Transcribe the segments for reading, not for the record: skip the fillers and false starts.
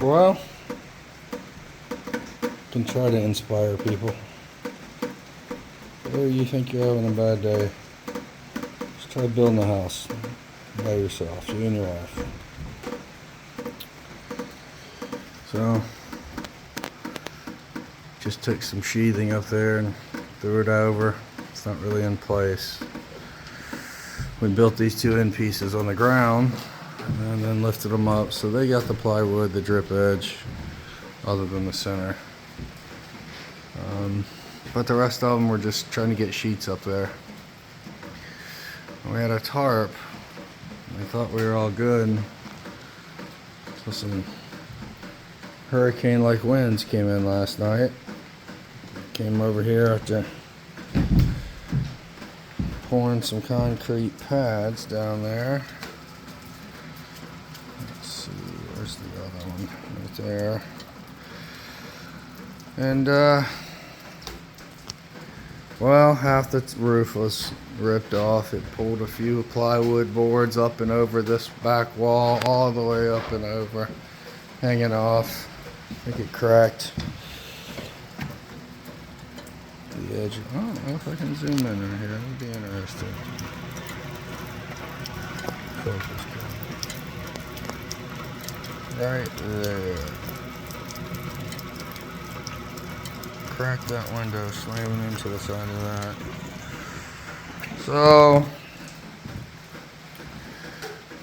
Well, can try to inspire people. Or you think you're having a bad day, just try building a house by yourself, you and your wife. So, just took some sheathing up there and threw it over. It's not really in place. We built these two end pieces on the ground and then lifted them up, so they got the plywood, the drip edge, other than the center. But the rest of them were just trying to get sheets up there. We had a tarp. I thought we were all good. So some hurricane-like winds came in last night. Came over here after pouring some concrete pads down there. Let's see, where's the other one? Right there. And well, half the roof was ripped off. It pulled a few plywood boards up and over this back wall, all the way up and over, hanging off. I think it cracked the edge. I don't know if I can zoom in on here. That would be interesting. Focus. Right there. Cracked that window, slamming into the side of that. So,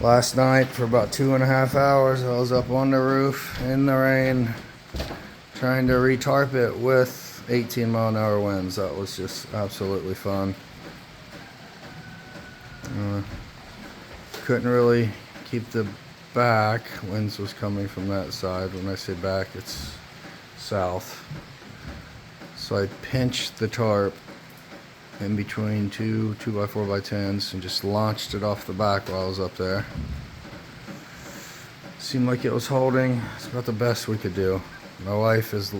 last night for about 2.5 hours, I was up on the roof in the rain, trying to retarp it with 18-mile-an-hour winds. That was just absolutely fun. Couldn't really keep the back. Winds was coming from that side. When I say back, it's south. So I pinched the tarp in between two 2x4x10s and just launched it off the back while I was up there. Seemed like it was holding. It's about the best we could do. My wife is,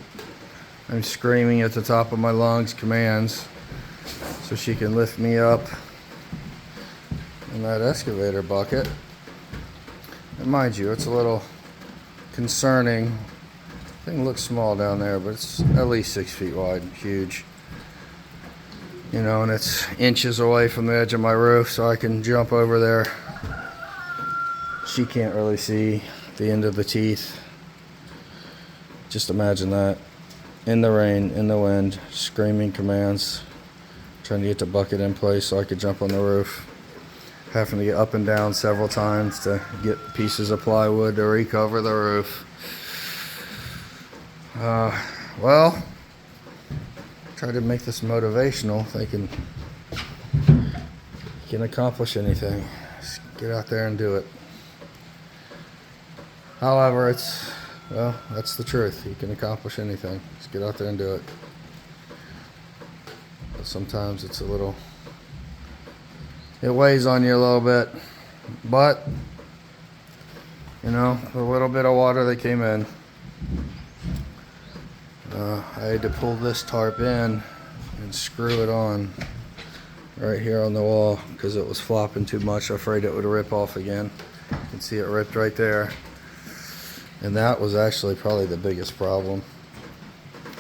I'm screaming at the top of my lungs commands so she can lift me up in that excavator bucket. And mind you, it's a little concerning. Thing looks small down there, but it's at least 6 feet wide, huge. You know, and it's inches away from the edge of my roof, so I can jump over there. She can't really see the end of the teeth. Just imagine that. In the rain, in the wind, screaming commands, trying to get the bucket in place so I could jump on the roof. Having to get up and down several times to get pieces of plywood to recover the roof. Well, try to make this motivational, thinking you can accomplish anything. Just get out there and do it. However, well, that's the truth. You can accomplish anything. Just get out there and do it. But sometimes it's it weighs on you a little bit. But, you know, the little bit of water that came in, I had to pull this tarp in and screw it on right here on the wall because it was flopping too much. Afraid it would rip off again. You can see it ripped right there. And that was actually probably the biggest problem.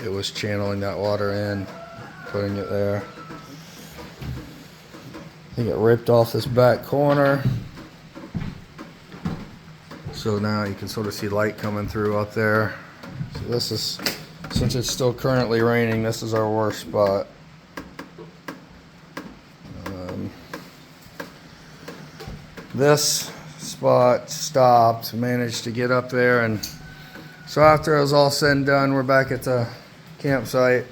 It was channeling that water in, putting it there. I think it ripped off this back corner. So now you can sort of see light coming through up there. So this is, since it's still currently raining, this is our worst spot. This spot stopped, managed to get up there, and so after it was all said and done, we're back at the campsite,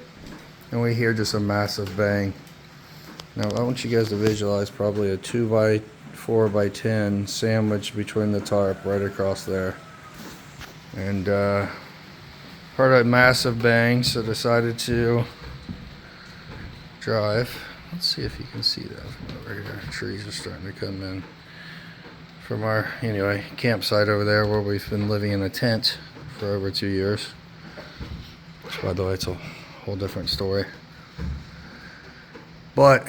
and we hear just a massive bang. Now I want you guys to visualize probably a 2x4x10 sandwich between the tarp right across there. And heard a massive bang, so decided to drive. Let's see if you can see that from over here. Trees are starting to come in from our, anyway, campsite over there where we've been living in a tent for over 2 years. Which, by the way, it's a whole different story. But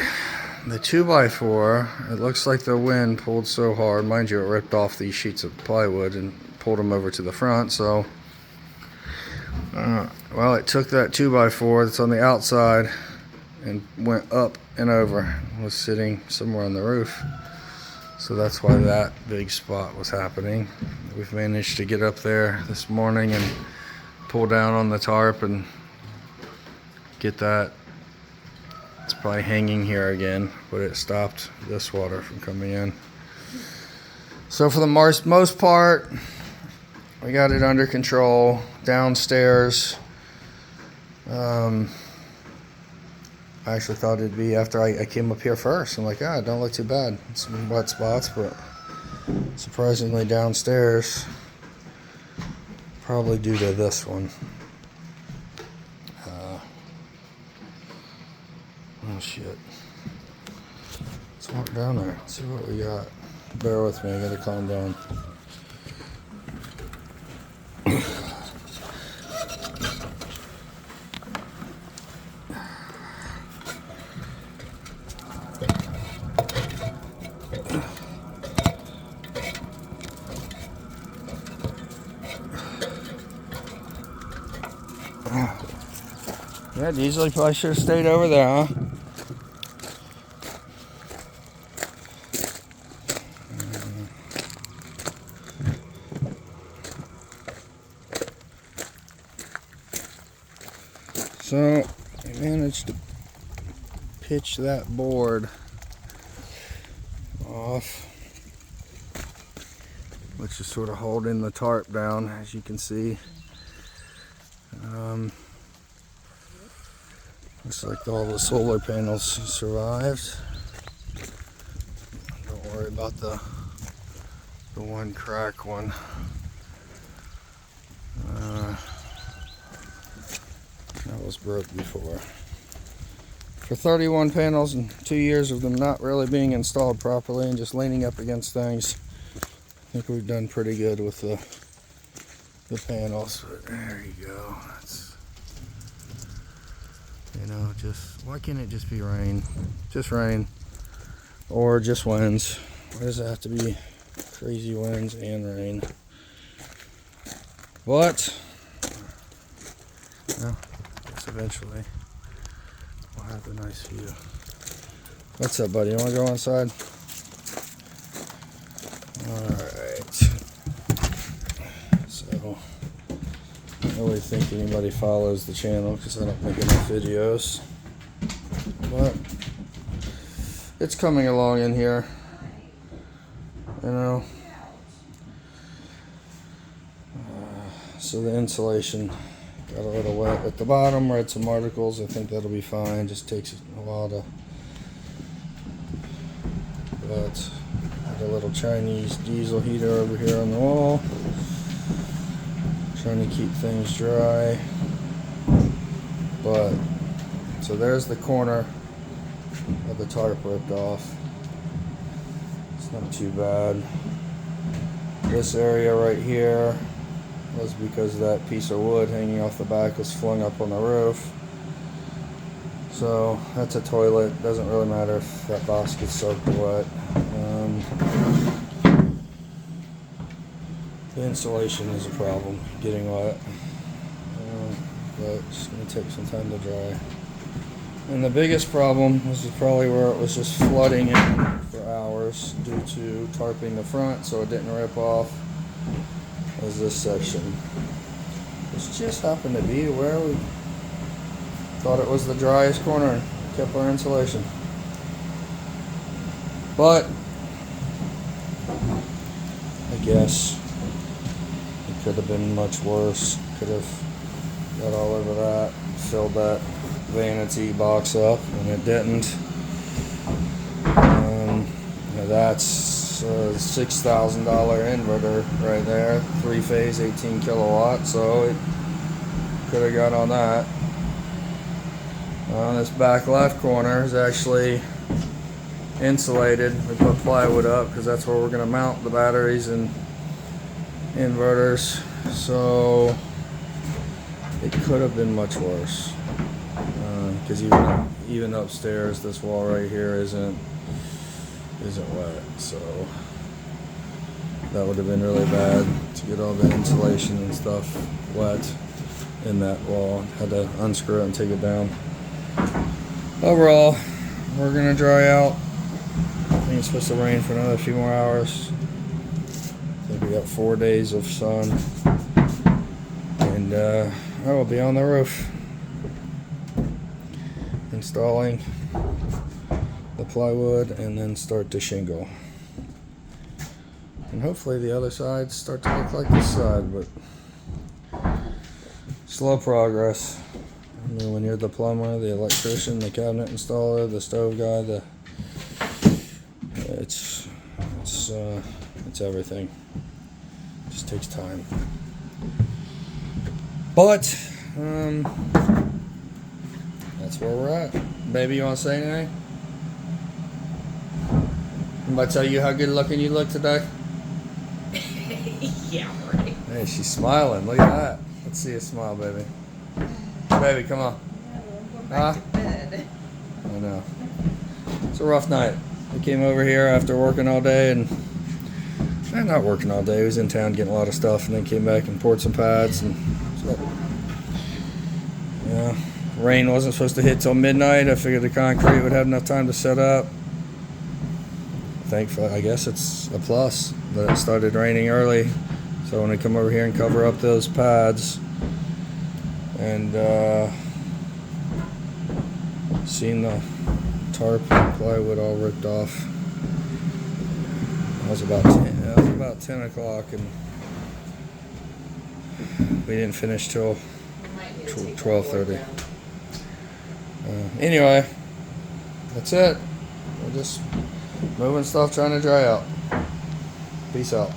the 2x4, it looks like the wind pulled so hard. Mind you, it ripped off these sheets of plywood and pulled them over to the front, so Well, it took that 2x4 that's on the outside and went up and over. It was sitting somewhere on the roof. So that's why that big spot was happening. We've managed to get up there this morning and pull down on the tarp and get that. It's probably hanging here again, but it stopped this water from coming in. So for the most part, we got it under control. Downstairs, I actually thought it'd be after I came up here first. I'm like, it don't look too bad. Some wet spots, but surprisingly downstairs, probably due to this one. Oh shit. Let's walk down there, see what we got. Bear with me, I gotta calm down. Yeah, Diesel probably should have stayed over there, huh? So, I managed to pitch that board off, which is sort of holding the tarp down, as you can see. Looks like all the solar panels survived. Don't worry about the one crack one. That was broke before. For 31 panels and 2 years of them not really being installed properly and just leaning up against things, I think we've done pretty good with the panels. But there you go. That's, just why can't it just be rain? Just rain, or just winds. Why does it have to be crazy winds and rain? But eventually we'll have a nice view. What's up, buddy? You want to go inside? Alright. So, I don't really think anybody follows the channel because I don't make enough videos. But it's coming along in here. So the insulation got a little wet at the bottom. Read some articles. I think that'll be fine. Just takes a while to. But got a little Chinese diesel heater over here on the wall. Trying to keep things dry. But so there's the corner of the tarp ripped off. It's not too bad. This area right here was because that piece of wood hanging off the back was flung up on the roof. So that's a toilet. Doesn't really matter if that box gets soaked or wet. The insulation is a problem, getting wet. But it's going to take some time to dry. And the biggest problem was probably where it was just flooding in for hours due to tarping the front so it didn't rip off. Was this section. This just happened to be where we thought it was the driest corner and kept our insulation. But I guess it could have been much worse. Could have got all over that, filled that vanity box up, and it didn't. That's a $6,000 inverter right there, 3-phase, 18 kilowatt, so it could have got on that. This back left corner is actually insulated. We put plywood up because that's where we're going to mount the batteries and inverters, so it could have been much worse. Because even upstairs, this wall right here isn't wet, so that would have been really bad to get all the insulation and stuff wet. in that wall. Had to unscrew it and take it down. Overall, we're gonna dry out. I think it's supposed to rain for another few more hours. I think we got 4 days of sun, and I will be on the roof installing the plywood and then start to shingle. And hopefully the other sides start to look like this side, but slow progress. I mean, when you're the plumber, the electrician, the cabinet installer, the stove guy, it's everything. It just takes time. But that's where we're at. Baby, you want to say anything? I'm about to tell you how good looking you look today. Yeah, right. Hey, she's smiling. Look at that. Let's see a smile, baby. Baby, come on. Huh? I know. It's a rough night. We came over here after working all day and not working all day. We was in town getting a lot of stuff, and then came back and poured some pads. And so, yeah, rain wasn't supposed to hit till midnight. I figured the concrete would have enough time to set up. Thankfully, I guess it's a plus that it started raining early. So when we come over here and cover up those pads and seen the tarp and plywood all ripped off, it was about 10 o'clock, and we didn't finish till 12:30. Anyway, that's it. We're just moving stuff, trying to dry out. Peace out.